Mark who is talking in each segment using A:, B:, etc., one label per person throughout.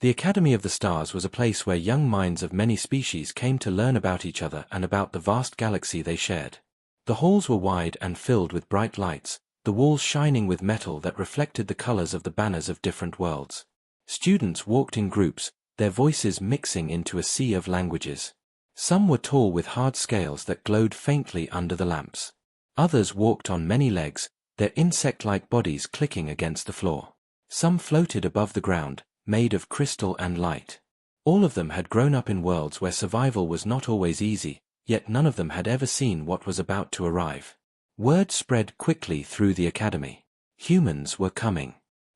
A: The Academy of the Stars was a place where young minds of many species came to learn about each other and about the vast galaxy they shared. The halls were wide and filled with bright lights, the walls shining with metal that reflected the colors of the banners of different worlds. Students walked in groups, their voices mixing into a sea of languages. Some were tall with hard scales that glowed faintly under the lamps. Others walked on many legs, their insect-like bodies clicking against the floor. Some floated above the ground, made of crystal and light. All of them had grown up in worlds where survival was not always easy, yet none of them had ever seen what was about to arrive. Word spread quickly through the academy. Humans were coming.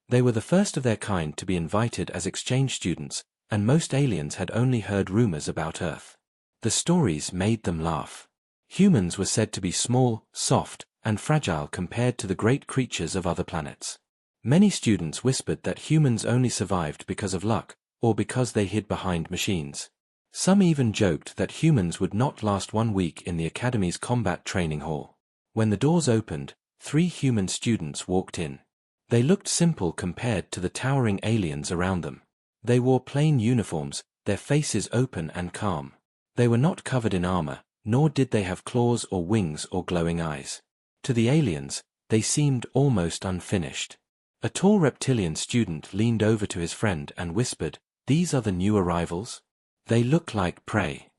A: They were the first of their kind to be invited as exchange students, and most aliens had only heard rumors about Earth. The stories made them laugh. Humans were said to be small, soft, and fragile compared to the great creatures of other planets. Many students whispered that humans only survived because of luck, or because they hid behind machines. Some even joked that humans would not last 1 week in the Academy's combat training hall. When the doors opened, 3 human students walked in. They looked simple compared to the towering aliens around them. They wore plain uniforms, their faces open and calm. They were not covered in armor, nor did they have claws or wings or glowing eyes. To the aliens, they seemed almost unfinished. A tall reptilian student leaned over to his friend and whispered, "These are the new arrivals? They look like prey."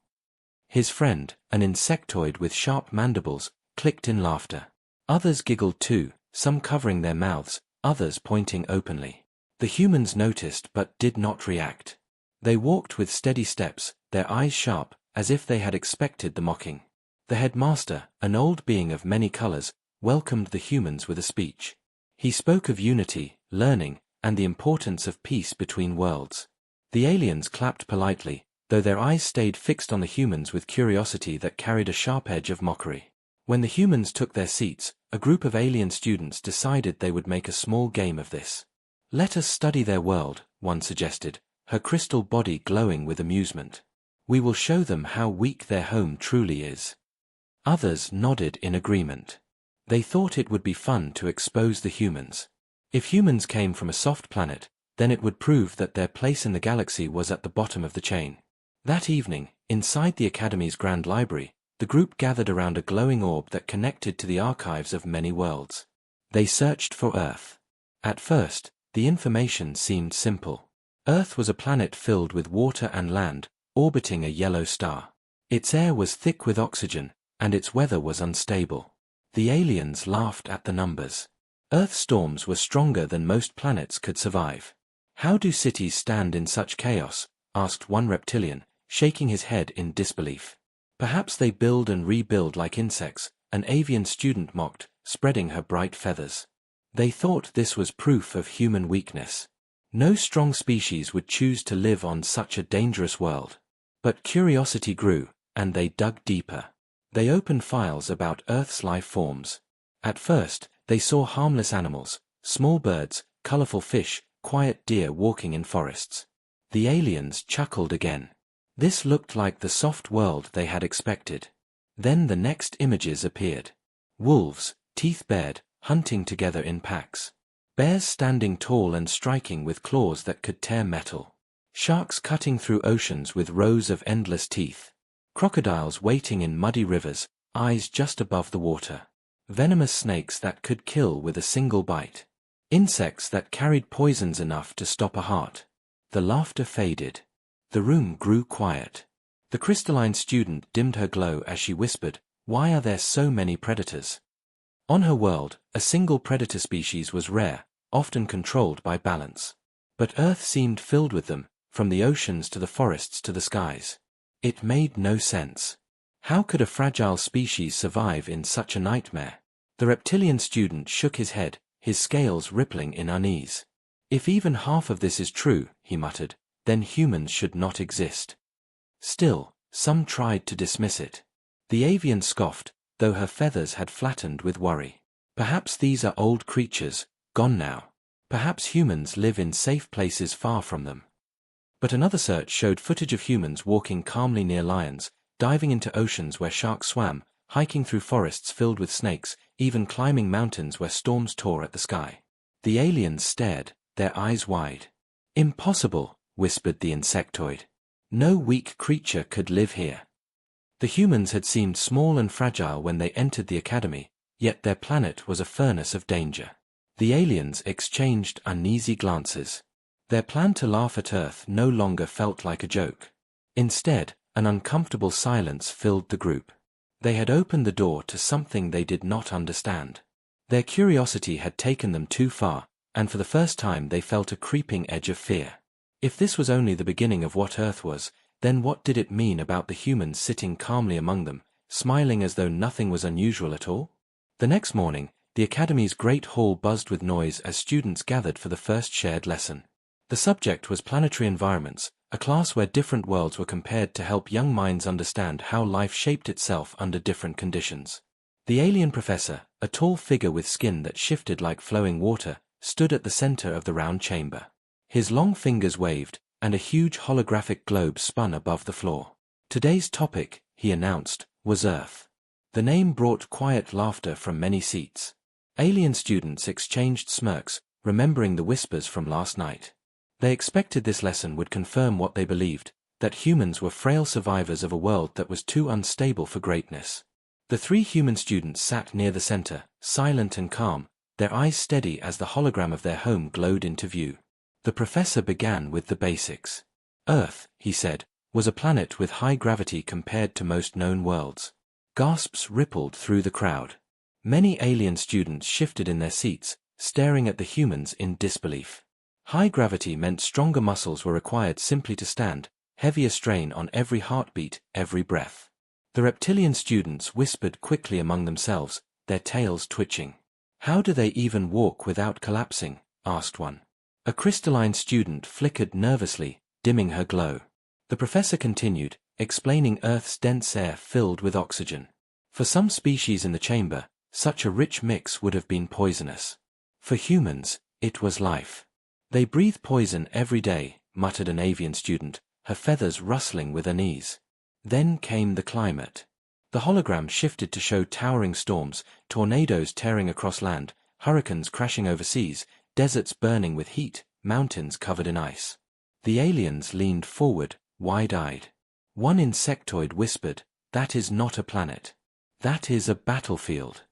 A: His friend, an insectoid with sharp mandibles, clicked in laughter. Others giggled too, some covering their mouths, others pointing openly. The humans noticed but did not react. They walked with steady steps, their eyes sharp, as if they had expected the mocking. The headmaster, an old being of many colors, welcomed the humans with a speech. He spoke of unity, learning, and the importance of peace between worlds. The aliens clapped politely, though their eyes stayed fixed on the humans with curiosity that carried a sharp edge of mockery. When the humans took their seats, a group of alien students decided they would make a small game of this. "Let us study their world," one suggested, her crystal body glowing with amusement. "We will show them how weak their home truly is." Others nodded in agreement. They thought it would be fun to expose the humans. If humans came from a soft planet, then it would prove that their place in the galaxy was at the bottom of the chain. That evening, inside the Academy's Grand Library, the group gathered around a glowing orb that connected to the archives of many worlds. They searched for Earth. At first, the information seemed simple. Earth was a planet filled with water and land, orbiting a yellow star. Its air was thick with oxygen, and its weather was unstable. The aliens laughed at the numbers. Earth storms were stronger than most planets could survive. "How do cities stand in such chaos?" asked one reptilian, shaking his head in disbelief. "Perhaps they build and rebuild like insects," an avian student mocked, spreading her bright feathers. They thought this was proof of human weakness. No strong species would choose to live on such a dangerous world. But curiosity grew, and they dug deeper. They opened files about Earth's life forms. At first, they saw harmless animals, small birds, colorful fish, quiet deer walking in forests. The aliens chuckled again. This looked like the soft world they had expected. Then the next images appeared. Wolves, teeth bared, hunting together in packs. Bears standing tall and striking with claws that could tear metal. Sharks cutting through oceans with rows of endless teeth. Crocodiles waiting in muddy rivers, eyes just above the water. Venomous snakes that could kill with a single bite. Insects that carried poisons enough to stop a heart. The laughter faded. The room grew quiet. The crystalline student dimmed her glow as she whispered, "Why are there so many predators?" On her world, a single predator species was rare, often controlled by balance. But Earth seemed filled with them, from the oceans to the forests to the skies. It made no sense. How could a fragile species survive in such a nightmare? The reptilian student shook his head, his scales rippling in unease. "If even half of this is true," he muttered, "then humans should not exist." Still, some tried to dismiss it. The avian scoffed, though her feathers had flattened with worry. "Perhaps these are old creatures, gone now. Perhaps humans live in safe places far from them." But another search showed footage of humans walking calmly near lions, diving into oceans where sharks swam, hiking through forests filled with snakes, even climbing mountains where storms tore at the sky. The aliens stared, their eyes wide. "Impossible," whispered the insectoid. No weak creature could live here. The humans had seemed small and fragile when they entered the academy, yet their planet was a furnace of danger. The aliens exchanged uneasy glances. Their plan to laugh at Earth no longer felt like a joke. Instead, an uncomfortable silence filled the group. They had opened the door to something they did not understand. Their curiosity had taken them too far, and for the first time they felt a creeping edge of fear. If this was only the beginning of what Earth was, then what did it mean about the humans sitting calmly among them, smiling as though nothing was unusual at all? The next morning, the Academy's great hall buzzed with noise as students gathered for the first shared lesson. The subject was planetary environments, a class where different worlds were compared to help young minds understand how life shaped itself under different conditions. The alien professor, a tall figure with skin that shifted like flowing water, stood at the center of the round chamber. His long fingers waved, and a huge holographic globe spun above the floor. Today's topic, he announced, was Earth. The name brought quiet laughter from many seats. Alien students exchanged smirks, remembering the whispers from last night. They expected this lesson would confirm what they believed, that humans were frail survivors of a world that was too unstable for greatness. The three human students sat near the center, silent and calm, their eyes steady as the hologram of their home glowed into view. The professor began with the basics. Earth, he said, was a planet with high gravity compared to most known worlds. Gasps rippled through the crowd. Many alien students shifted in their seats, staring at the humans in disbelief. High gravity meant stronger muscles were required simply to stand, heavier strain on every heartbeat, every breath. The reptilian students whispered quickly among themselves, their tails twitching. How do they even walk without collapsing? Asked one. A crystalline student flickered nervously, dimming her glow. The professor continued, explaining Earth's dense air filled with oxygen. For some species in the chamber, such a rich mix would have been poisonous. For humans, it was life. They breathe poison every day, muttered an avian student, her feathers rustling with unease. Then came the climate. The hologram shifted to show towering storms, tornadoes tearing across land, hurricanes crashing over seas, deserts burning with heat, mountains covered in ice. The aliens leaned forward, wide-eyed. One insectoid whispered, "That is not a planet. That is a battlefield."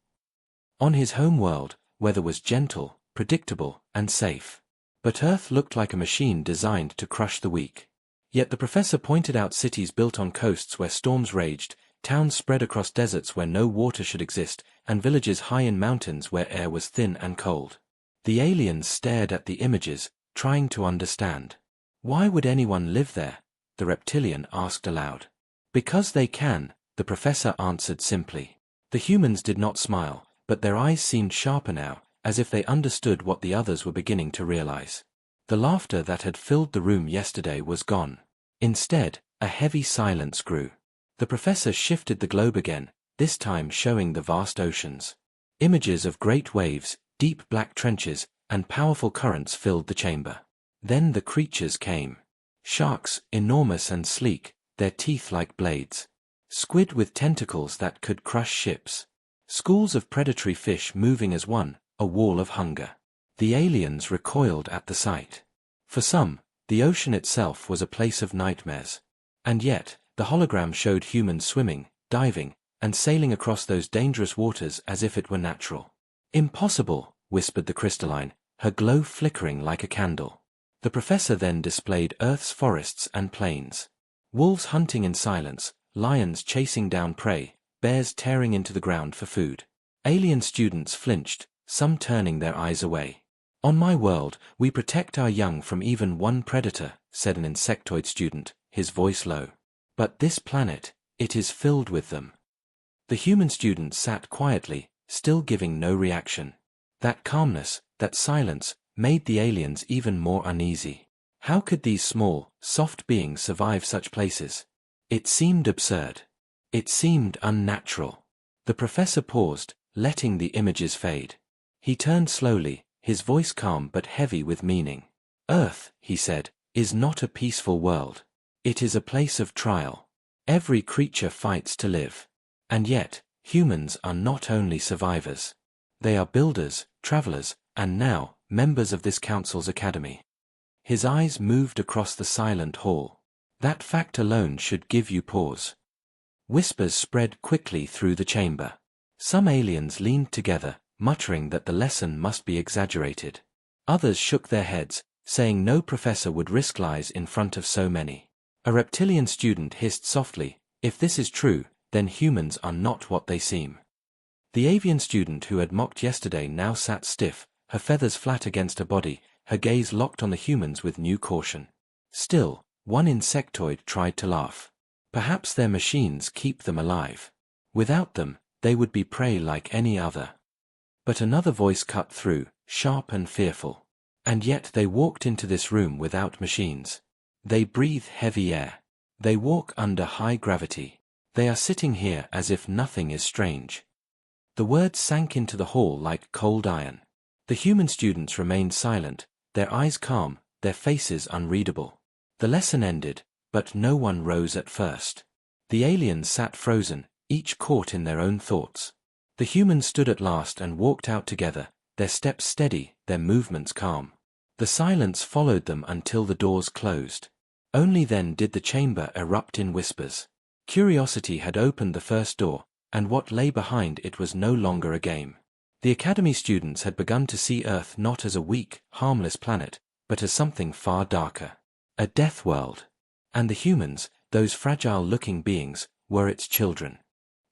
A: On his home world, weather was gentle, predictable, and safe. But Earth looked like a machine designed to crush the weak. Yet the professor pointed out cities built on coasts where storms raged, towns spread across deserts where no water should exist, and villages high in mountains where air was thin and cold. The aliens stared at the images, trying to understand. Why would anyone live there? The reptilian asked aloud. Because they can, the professor answered simply. The humans did not smile, but their eyes seemed sharper now, as if they understood what the others were beginning to realize. The laughter that had filled the room yesterday was gone. Instead, a heavy silence grew. The professor shifted the globe again, this time showing the vast oceans. Images of great waves, deep black trenches, and powerful currents filled the chamber. Then the creatures came. Sharks, enormous and sleek, their teeth like blades. Squid with tentacles that could crush ships. Schools of predatory fish moving as one, a wall of hunger. The aliens recoiled at the sight. For some, the ocean itself was a place of nightmares. And yet, the hologram showed humans swimming, diving, and sailing across those dangerous waters as if it were natural. "Impossible," whispered the crystalline, her glow flickering like a candle. The professor then displayed Earth's forests and plains. Wolves hunting in silence, lions chasing down prey, bears tearing into the ground for food. Alien students flinched, some turning their eyes away. "On my world, we protect our young from even one predator," said an insectoid student, his voice low. "But this planet, it is filled with them." The human student sat quietly, still giving no reaction. That calmness, that silence, made the aliens even more uneasy. How could these small, soft beings survive such places? It seemed absurd. It seemed unnatural. The professor paused, letting the images fade. He turned slowly, his voice calm but heavy with meaning. "Earth," he said, "is not a peaceful world. It is a place of trial. Every creature fights to live. And yet, humans are not only survivors. They are builders, travelers, and now, members of this council's academy." His eyes moved across the silent hall. That fact alone should give you pause. Whispers spread quickly through the chamber. Some aliens leaned together, muttering that the lesson must be exaggerated. Others shook their heads, saying no professor would risk lies in front of so many. A reptilian student hissed softly, "If this is true, then humans are not what they seem." The avian student who had mocked yesterday now sat stiff, her feathers flat against her body, her gaze locked on the humans with new caution. Still, one insectoid tried to laugh. Perhaps their machines keep them alive. Without them, they would be prey like any other. But another voice cut through, sharp and fearful. And yet they walked into this room without machines. They breathe heavy air. They walk under high gravity. They are sitting here as if nothing is strange. The words sank into the hall like cold iron. The human students remained silent, their eyes calm, their faces unreadable. The lesson ended, but no one rose at first. The aliens sat frozen, each caught in their own thoughts. The humans stood at last and walked out together, their steps steady, their movements calm. The silence followed them until the doors closed. Only then did the chamber erupt in whispers. Curiosity had opened the first door, and what lay behind it was no longer a game. The Academy students had begun to see Earth not as a weak, harmless planet, but as something far darker. A death world. And the humans, those fragile-looking beings, were its children.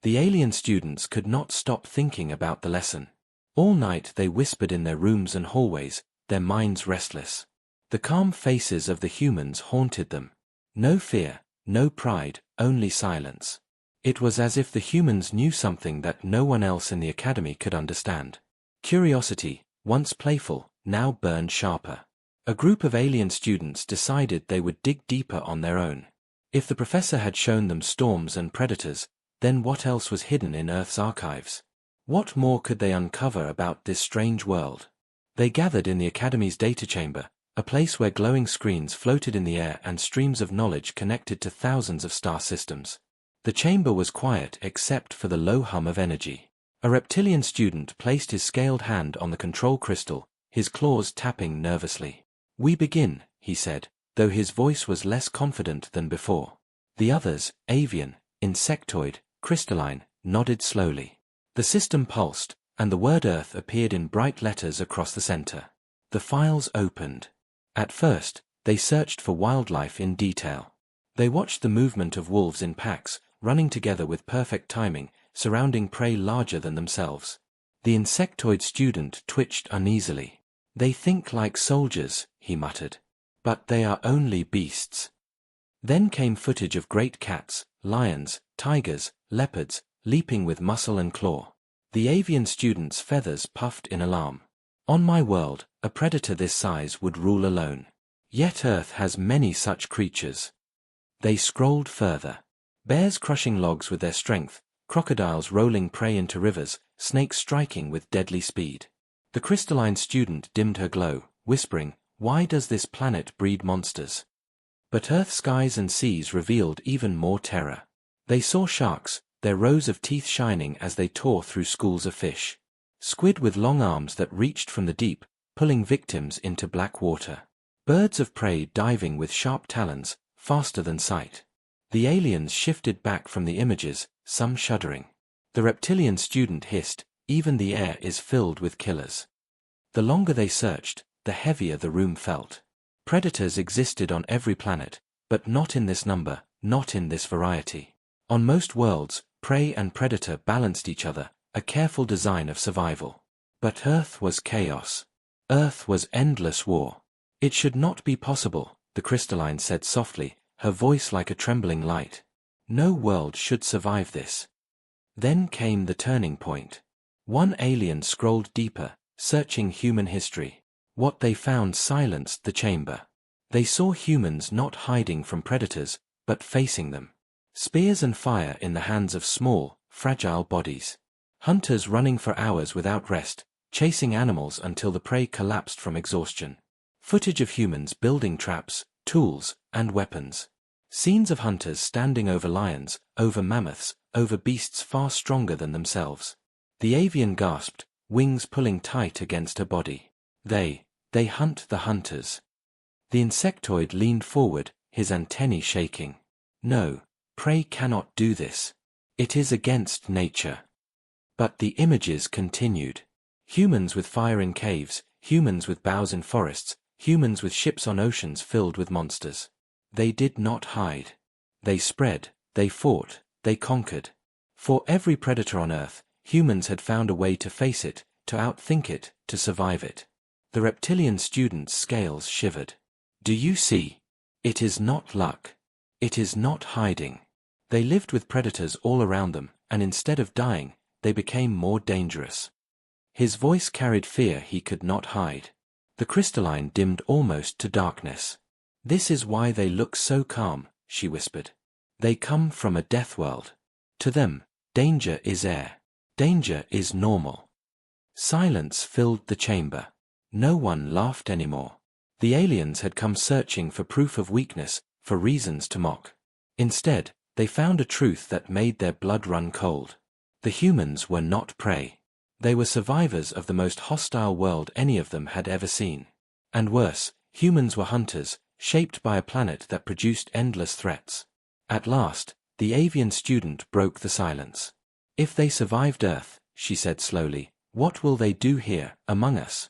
A: The alien students could not stop thinking about the lesson. All night they whispered in their rooms and hallways, their minds restless. The calm faces of the humans haunted them. No fear, no pride, only silence. It was as if the humans knew something that no one else in the academy could understand. Curiosity, once playful, now burned sharper. A group of alien students decided they would dig deeper on their own. If the professor had shown them storms and predators, then what else was hidden in Earth's archives? What more could they uncover about this strange world? They gathered in the Academy's data chamber, a place where glowing screens floated in the air and streams of knowledge connected to thousands of star systems. The chamber was quiet except for the low hum of energy. A reptilian student placed his scaled hand on the control crystal, his claws tapping nervously. "We begin," he said, though his voice was less confident than before. The others, avian, insectoid, crystalline, nodded slowly. The system pulsed, and the word Earth appeared in bright letters across the center. The files opened. At first, they searched for wildlife in detail. They watched the movement of wolves in packs, running together with perfect timing, surrounding prey larger than themselves. The insectoid student twitched uneasily. "They think like soldiers," he muttered. "But they are only beasts." Then came footage of great cats, lions, tigers, leopards, leaping with muscle and claw. The avian student's feathers puffed in alarm. "On my world, a predator this size would rule alone. Yet Earth has many such creatures." They scrolled further. Bears crushing logs with their strength, crocodiles rolling prey into rivers, snakes striking with deadly speed. The crystalline student dimmed her glow, whispering, "Why does this planet breed monsters?" But Earth's skies and seas revealed even more terror. They saw sharks, their rows of teeth shining as they tore through schools of fish. Squid with long arms that reached from the deep, pulling victims into black water. Birds of prey diving with sharp talons, faster than sight. The aliens shifted back from the images, some shuddering. The reptilian student hissed, "Even the air is filled with killers." The longer they searched, the heavier the room felt. Predators existed on every planet, but not in this number, not in this variety. On most worlds, prey and predator balanced each other, a careful design of survival. But Earth was chaos. Earth was endless war. "It should not be possible," the crystalline said softly, her voice like a trembling light. "No world should survive this." Then came the turning point. One alien scrolled deeper, searching human history. What they found silenced the chamber. They saw humans not hiding from predators, but facing them. Spears and fire in the hands of small, fragile bodies. Hunters running for hours without rest, chasing animals until the prey collapsed from exhaustion. Footage of humans building traps, tools, and weapons. Scenes of hunters standing over lions, over mammoths, over beasts far stronger than themselves. The avian gasped, wings pulling tight against her body. They hunt the hunters. The insectoid leaned forward, his antennae shaking. No, prey cannot do this. It is against nature. But the images continued. Humans with fire in caves, humans with bows in forests, humans with ships on oceans filled with monsters. They did not hide. They spread, they fought, they conquered. For every predator on Earth, humans had found a way to face it, to outthink it, to survive it. The reptilian student's scales shivered. Do you see? It is not luck. It is not hiding. They lived with predators all around them, and instead of dying, they became more dangerous. His voice carried fear he could not hide. The crystalline dimmed almost to darkness. This is why they look so calm, she whispered. They come from a death world. To them, danger is air. Danger is normal. Silence filled the chamber. No one laughed anymore. The aliens had come searching for proof of weakness, for reasons to mock. Instead, they found a truth that made their blood run cold. The humans were not prey. They were survivors of the most hostile world any of them had ever seen. And worse, humans were hunters, shaped by a planet that produced endless threats. At last, the avian student broke the silence. If they survived Earth, she said slowly, what will they do here, among us?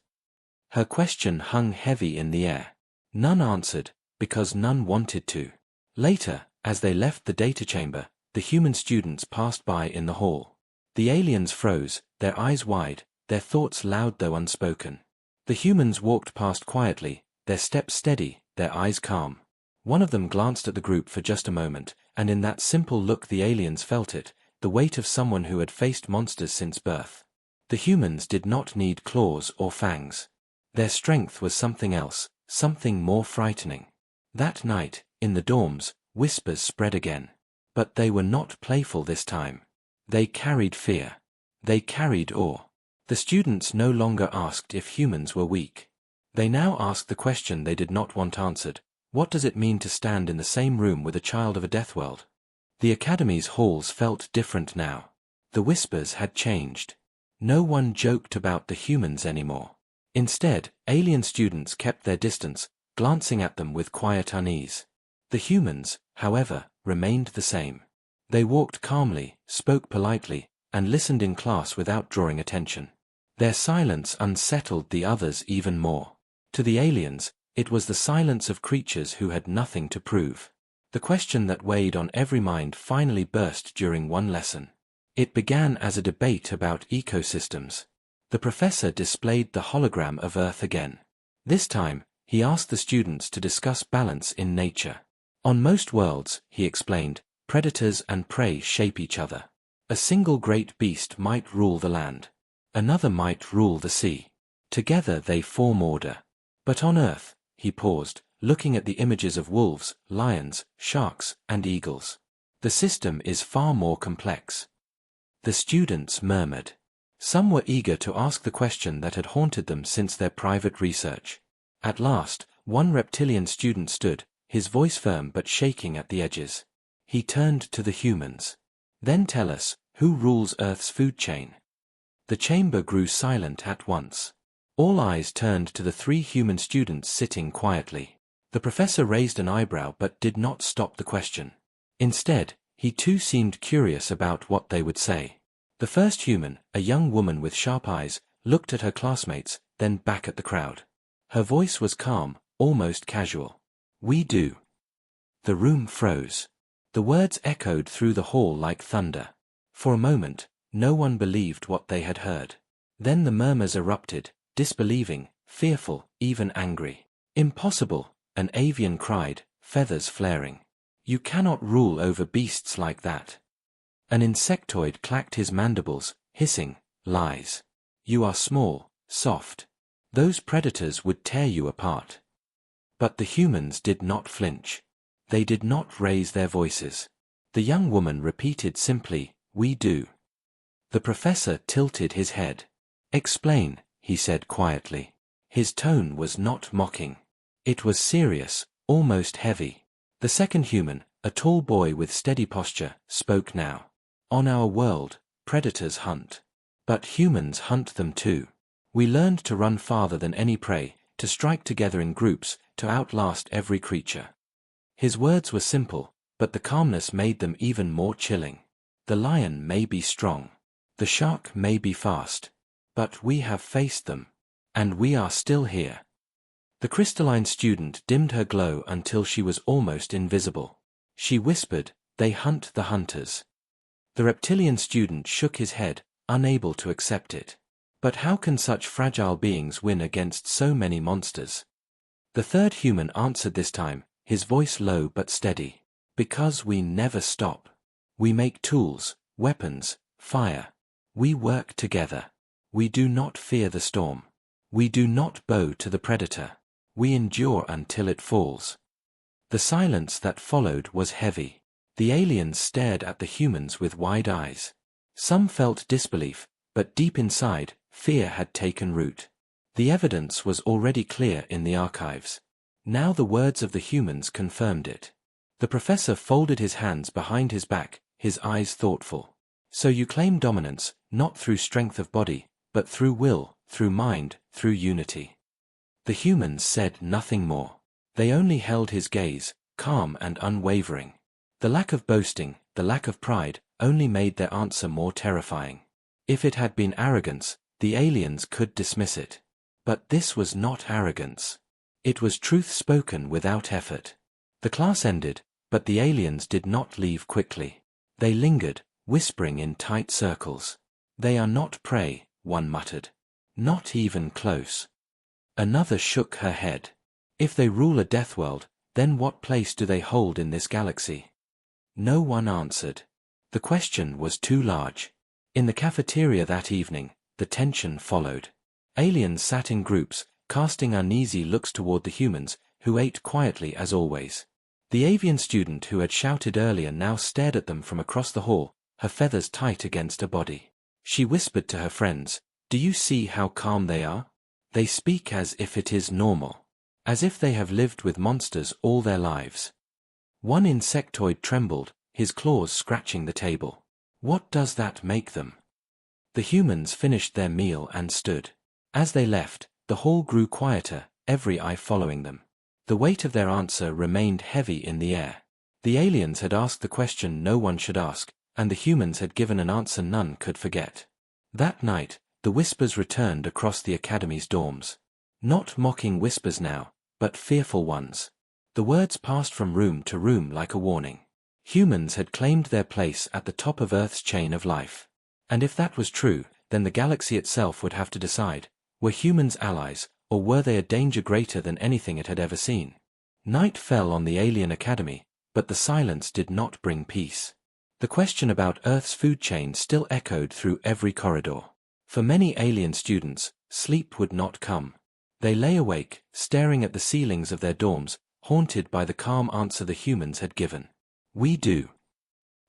A: Her question hung heavy in the air. None answered, because none wanted to. Later, as they left the data chamber, the human students passed by in the hall. The aliens froze, their eyes wide, their thoughts loud though unspoken. The humans walked past quietly, their steps steady, their eyes calm. One of them glanced at the group for just a moment, and in that simple look the aliens felt it, the weight of someone who had faced monsters since birth. The humans did not need claws or fangs. Their strength was something else, something more frightening. That night, in the dorms, whispers spread again. But they were not playful this time. They carried fear. They carried awe. The students no longer asked if humans were weak. They now asked the question they did not want answered. What does it mean to stand in the same room with a child of a death world? The academy's halls felt different now. The whispers had changed. No one joked about the humans anymore. Instead, alien students kept their distance, glancing at them with quiet unease. The humans, however, remained the same. They walked calmly, spoke politely, and listened in class without drawing attention. Their silence unsettled the others even more. To the aliens, it was the silence of creatures who had nothing to prove. The question that weighed on every mind finally burst during one lesson. It began as a debate about ecosystems. The professor displayed the hologram of Earth again. This time, he asked the students to discuss balance in nature. On most worlds, he explained, predators and prey shape each other. A single great beast might rule the land. Another might rule the sea. Together they form order. But on Earth, he paused, looking at the images of wolves, lions, sharks, and eagles. The system is far more complex. The students murmured. Some were eager to ask the question that had haunted them since their private research. At last, one reptilian student stood, his voice firm but shaking at the edges. He turned to the humans. Then tell us, who rules Earth's food chain? The chamber grew silent at once. All eyes turned to the three human students sitting quietly. The professor raised an eyebrow but did not stop the question. Instead, he too seemed curious about what they would say. The first human, a young woman with sharp eyes, looked at her classmates, then back at the crowd. Her voice was calm, almost casual. We do. The room froze. The words echoed through the hall like thunder. For a moment, no one believed what they had heard. Then the murmurs erupted, disbelieving, fearful, even angry. Impossible, an avian cried, feathers flaring. You cannot rule over beasts like that. An insectoid clacked his mandibles, hissing, lies. You are small, soft. Those predators would tear you apart. But the humans did not flinch. They did not raise their voices. The young woman repeated simply, we do. The professor tilted his head. Explain, he said quietly. His tone was not mocking. It was serious, almost heavy. The second human, a tall boy with steady posture, spoke now. On our world, predators hunt. But humans hunt them too. We learned to run farther than any prey, to strike together in groups, to outlast every creature. His words were simple, but the calmness made them even more chilling. The lion may be strong. The shark may be fast. But we have faced them. And we are still here. The crystalline student dimmed her glow until she was almost invisible. She whispered, "They hunt the hunters." The reptilian student shook his head, unable to accept it. But how can such fragile beings win against so many monsters? The third human answered this time, his voice low but steady. "Because we never stop. We make tools, weapons, fire. We work together. We do not fear the storm. We do not bow to the predator. We endure until it falls." The silence that followed was heavy. The aliens stared at the humans with wide eyes. Some felt disbelief, but deep inside, fear had taken root. The evidence was already clear in the archives. Now the words of the humans confirmed it. The professor folded his hands behind his back, his eyes thoughtful. "So you claim dominance, not through strength of body, but through will, through mind, through unity." The humans said nothing more. They only held his gaze, calm and unwavering. The lack of boasting, the lack of pride, only made their answer more terrifying. If it had been arrogance, the aliens could dismiss it. But this was not arrogance. It was truth spoken without effort. The class ended, but the aliens did not leave quickly. They lingered, whispering in tight circles. "They are not prey," one muttered. "Not even close." Another shook her head. "If they rule a Deathworld, then what place do they hold in this galaxy?" No one answered. The question was too large. In the cafeteria that evening, the tension followed. Aliens sat in groups, casting uneasy looks toward the humans, who ate quietly as always. The avian student who had shouted earlier now stared at them from across the hall, her feathers tight against her body. She whispered to her friends, "Do you see how calm they are? They speak as if it is normal. As if they have lived with monsters all their lives." One insectoid trembled, his claws scratching the table. "What does that make them?" The humans finished their meal and stood. As they left, the hall grew quieter, every eye following them. The weight of their answer remained heavy in the air. The aliens had asked the question no one should ask, and the humans had given an answer none could forget. That night, the whispers returned across the academy's dorms. Not mocking whispers now, but fearful ones. The words passed from room to room like a warning. Humans had claimed their place at the top of Earth's chain of life. And if that was true, then the galaxy itself would have to decide, were humans allies, or were they a danger greater than anything it had ever seen? Night fell on the alien academy, but the silence did not bring peace. The question about Earth's food chain still echoed through every corridor. For many alien students, sleep would not come. They lay awake, staring at the ceilings of their dorms, haunted by the calm answer the humans had given. "We do."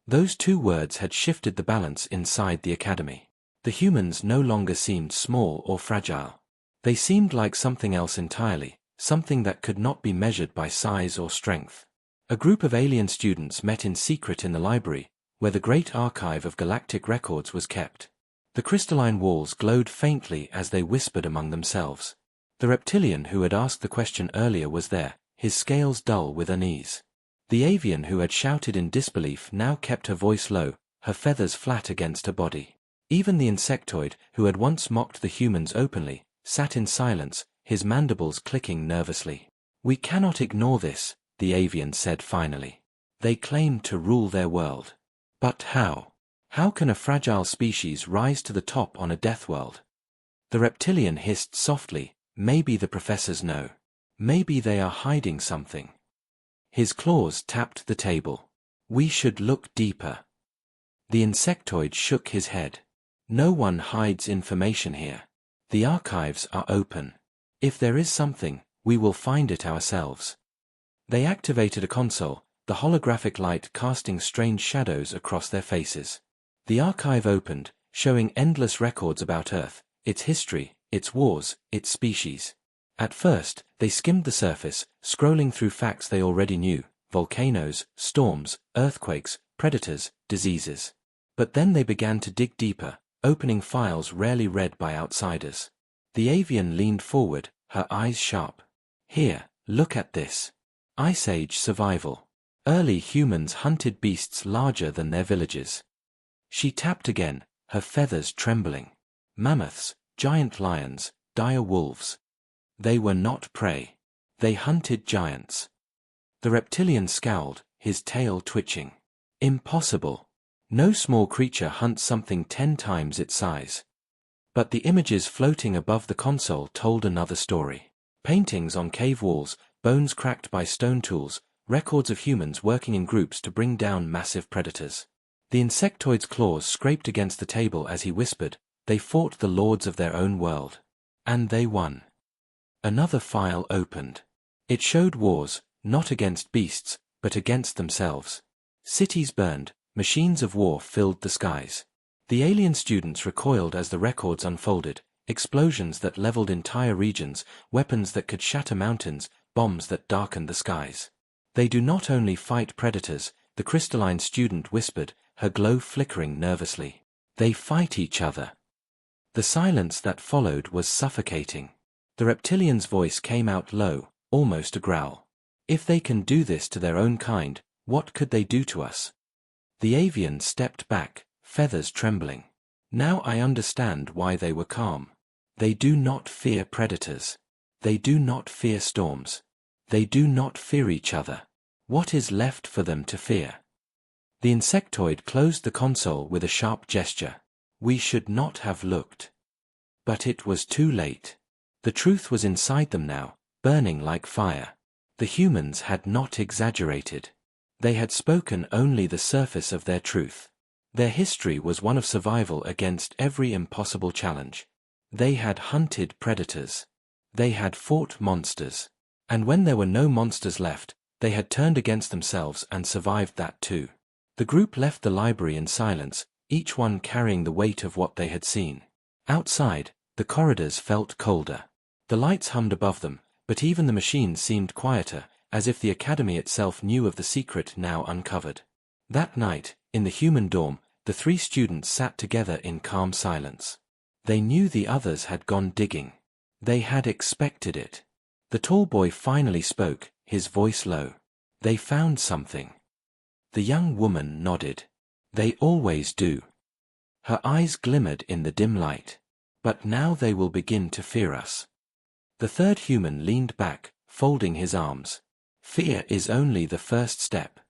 A: Those two words had shifted the balance inside the academy. The humans no longer seemed small or fragile. They seemed like something else entirely, something that could not be measured by size or strength. A group of alien students met in secret in the library, where the great archive of galactic records was kept. The crystalline walls glowed faintly as they whispered among themselves. The reptilian who had asked the question earlier was there, his scales dull with unease. The avian who had shouted in disbelief now kept her voice low, her feathers flat against her body. Even the insectoid, who had once mocked the humans openly, sat in silence, his mandibles clicking nervously. "We cannot ignore this," the avian said finally. "They claim to rule their world. But how? How can a fragile species rise to the top on a Deathworld?" The reptilian hissed softly, "Maybe the professors know. Maybe they are hiding something." His claws tapped the table. "We should look deeper." The insectoid shook his head. "No one hides information here. The archives are open. If there is something, we will find it ourselves." They activated a console, the holographic light casting strange shadows across their faces. The archive opened, showing endless records about Earth, its history, its wars, its species. At first, they skimmed the surface, scrolling through facts they already knew: volcanoes, storms, earthquakes, predators, diseases. But then they began to dig deeper, opening files rarely read by outsiders. The avian leaned forward, her eyes sharp. "Here, look at this. Ice Age survival. Early humans hunted beasts larger than their villages." She tapped again, her feathers trembling. Mammoths, giant lions, dire wolves. They were not prey. They hunted giants. The reptilian scowled, his tail twitching. "Impossible. No small creature hunts something 10 times its size." But the images floating above the console told another story. Paintings on cave walls, bones cracked by stone tools, records of humans working in groups to bring down massive predators. The insectoid's claws scraped against the table as he whispered, "They fought the lords of their own world. And they won." Another file opened. It showed wars, not against beasts, but against themselves. Cities burned, machines of war filled the skies. The alien students recoiled as the records unfolded, explosions that leveled entire regions, weapons that could shatter mountains, bombs that darkened the skies. "They do not only fight predators," the crystalline student whispered, her glow flickering nervously. "They fight each other." The silence that followed was suffocating. The reptilian's voice came out low, almost a growl. "If they can do this to their own kind, what could they do to us?" The avian stepped back, feathers trembling. Now I understand why they were calm. They do not fear predators. They do not fear storms. They do not fear each other. What is left for them to fear? The insectoid closed the console with a sharp gesture. "We should not have looked." But it was too late. The truth was inside them now, burning like fire. The humans had not exaggerated. They had spoken only the surface of their truth. Their history was one of survival against every impossible challenge. They had hunted predators. They had fought monsters. And when there were no monsters left, they had turned against themselves and survived that too. The group left the library in silence, each one carrying the weight of what they had seen. Outside, the corridors felt colder. The lights hummed above them, but even the machines seemed quieter, as if the academy itself knew of the secret now uncovered. That night, in the human dorm, the 3 students sat together in calm silence. They knew the others had gone digging. They had expected it. The tall boy finally spoke, his voice low. "They found something." The young woman nodded. "They always do." Her eyes glimmered in the dim light. "But now they will begin to fear us." The third human leaned back, folding his arms. "Fear is only the first step."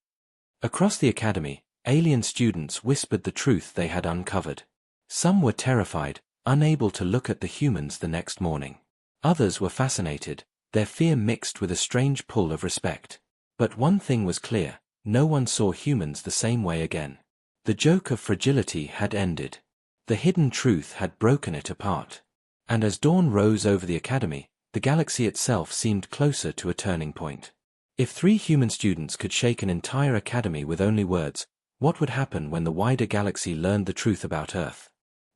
A: Across the academy, alien students whispered the truth they had uncovered. Some were terrified, unable to look at the humans the next morning. Others were fascinated, their fear mixed with a strange pull of respect. But one thing was clear, no one saw humans the same way again. The joke of fragility had ended. The hidden truth had broken it apart. And as dawn rose over the academy, the galaxy itself seemed closer to a turning point. If 3 human students could shake an entire academy with only words, what would happen when the wider galaxy learned the truth about Earth?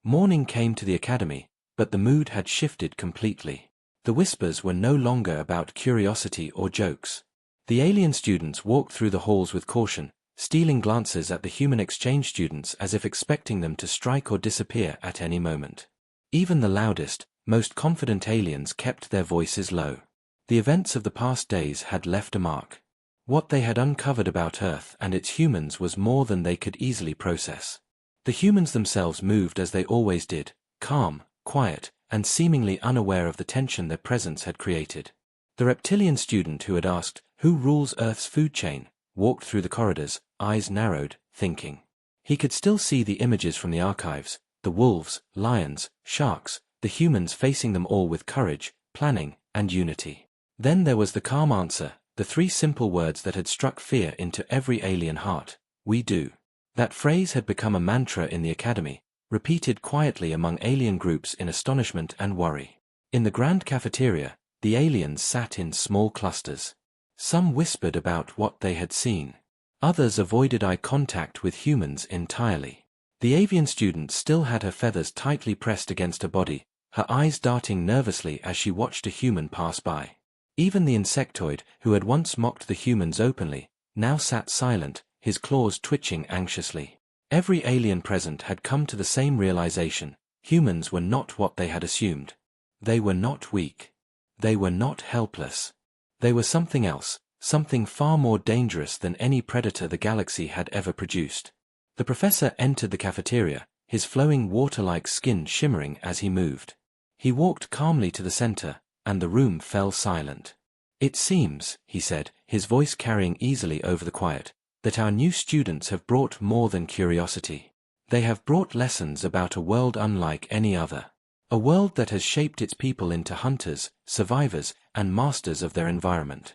A: Morning came to the academy, but the mood had shifted completely. The whispers were no longer about curiosity or jokes. The alien students walked through the halls with caution, stealing glances at the human exchange students as if expecting them to strike or disappear at any moment. Even the loudest, most confident aliens kept their voices low. The events of the past days had left a mark. What they had uncovered about Earth and its humans was more than they could easily process. The humans themselves moved as they always did, calm, quiet, and seemingly unaware of the tension their presence had created. The reptilian student who had asked, "Who rules Earth's food chain?" walked through the corridors, eyes narrowed, thinking. He could still see the images from the archives, the wolves, lions, sharks, the humans facing them all with courage, planning, and unity. Then there was the calm answer, the 3 simple words that had struck fear into every alien heart: "We do." That phrase had become a mantra in the academy, repeated quietly among alien groups in astonishment and worry. In the grand cafeteria, the aliens sat in small clusters. Some whispered about what they had seen. Others avoided eye contact with humans entirely. The avian student still had her feathers tightly pressed against her body, her eyes darting nervously as she watched a human pass by. Even the insectoid, who had once mocked the humans openly, now sat silent, his claws twitching anxiously. Every alien present had come to the same realization: humans were not what they had assumed. They were not weak. They were not helpless. They were something else, something far more dangerous than any predator the galaxy had ever produced. The professor entered the cafeteria, his flowing water-like skin shimmering as he moved. He walked calmly to the center, and the room fell silent. "It seems," he said, his voice carrying easily over the quiet, "that our new students have brought more than curiosity. They have brought lessons about a world unlike any other. A world that has shaped its people into hunters, survivors, and masters of their environment."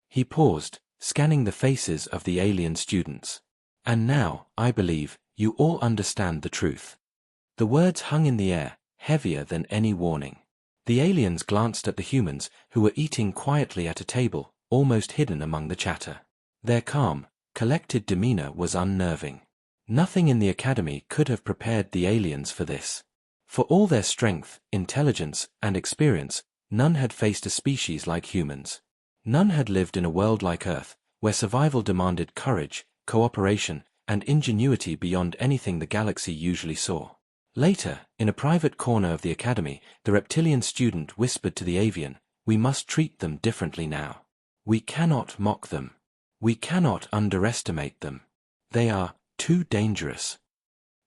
A: He paused, scanning the faces of the alien students. "And now, I believe, you all understand the truth." The words hung in the air, heavier than any warning. The aliens glanced at the humans, who were eating quietly at a table, almost hidden among the chatter. Their calm, collected demeanor was unnerving. Nothing in the academy could have prepared the aliens for this. For all their strength, intelligence, and experience, none had faced a species like humans. None had lived in a world like Earth, where survival demanded courage, cooperation, and ingenuity beyond anything the galaxy usually saw. Later, in a private corner of the academy, the reptilian student whispered to the avian, "We must treat them differently now. We cannot mock them. We cannot underestimate them. They are too dangerous."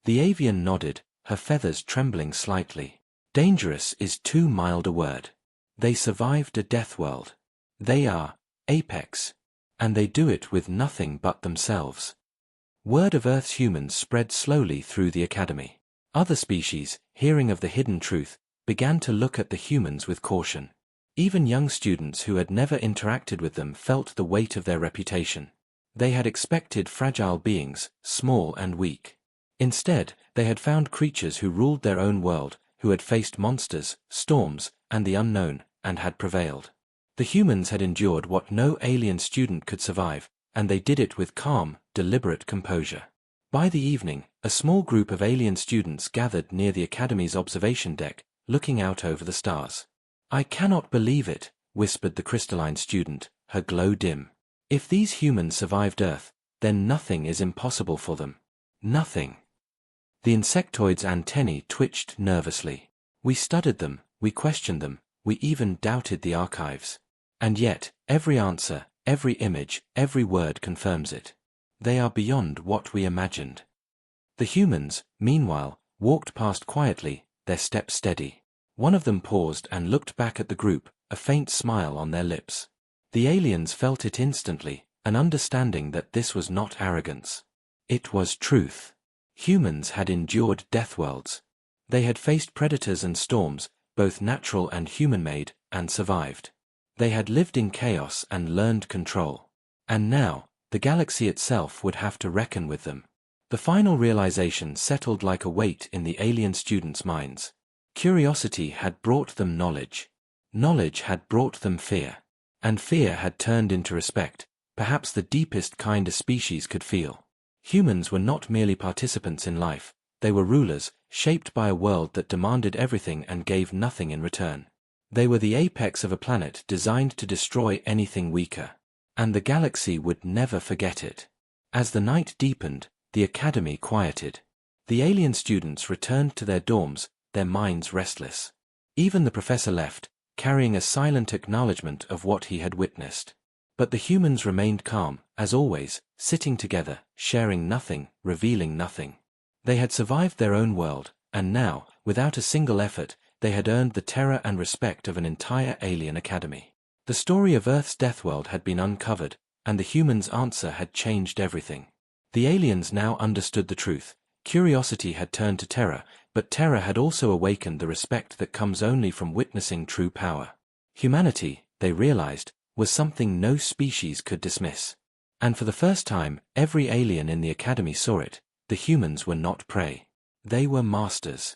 A: The avian nodded, her feathers trembling slightly. Dangerous is too mild a word. They survived a Deathworld. They are apex. And they do it with nothing but themselves. Word of Earth's humans spread slowly through the academy. Other species, hearing of the hidden truth, began to look at the humans with caution. Even young students who had never interacted with them felt the weight of their reputation. They had expected fragile beings, small and weak. Instead, they had found creatures who ruled their own world, who had faced monsters, storms, and the unknown, and had prevailed. The humans had endured what no alien student could survive, and they did it with calm, deliberate composure. By the evening, a small group of alien students gathered near the Academy's observation deck, looking out over the stars. "I cannot believe it," whispered the crystalline student, her glow dim. "If these humans survived Earth, then nothing is impossible for them. Nothing." The insectoid's antennae twitched nervously. "We studied them, we questioned them, we even doubted the archives. And yet, every answer, every image, every word confirms it. They are beyond what we imagined." The humans, meanwhile, walked past quietly, their steps steady. One of them paused and looked back at the group, a faint smile on their lips. The aliens felt it instantly, an understanding that this was not arrogance. It was truth. Humans had endured Deathworlds. They had faced predators and storms, both natural and human-made, and survived. They had lived in chaos and learned control. And now, the galaxy itself would have to reckon with them. The final realization settled like a weight in the alien students' minds. Curiosity had brought them knowledge. Knowledge had brought them fear. And fear had turned into respect, perhaps the deepest kind a species could feel. Humans were not merely participants in life, they were rulers, shaped by a world that demanded everything and gave nothing in return. They were the apex of a planet designed to destroy anything weaker. And the galaxy would never forget it. As the night deepened, the academy quieted. The alien students returned to their dorms, their minds restless. Even the professor left, carrying a silent acknowledgement of what he had witnessed. But the humans remained calm, as always, sitting together, sharing nothing, revealing nothing. They had survived their own world, and now, without a single effort, they had earned the terror and respect of an entire alien academy. The story of Earth's Deathworld had been uncovered, and the humans' answer had changed everything. The aliens now understood the truth. Curiosity had turned to terror, but terror had also awakened the respect that comes only from witnessing true power. Humanity, they realized, was something no species could dismiss. And for the first time, every alien in the academy saw it. The humans were not prey. They were masters.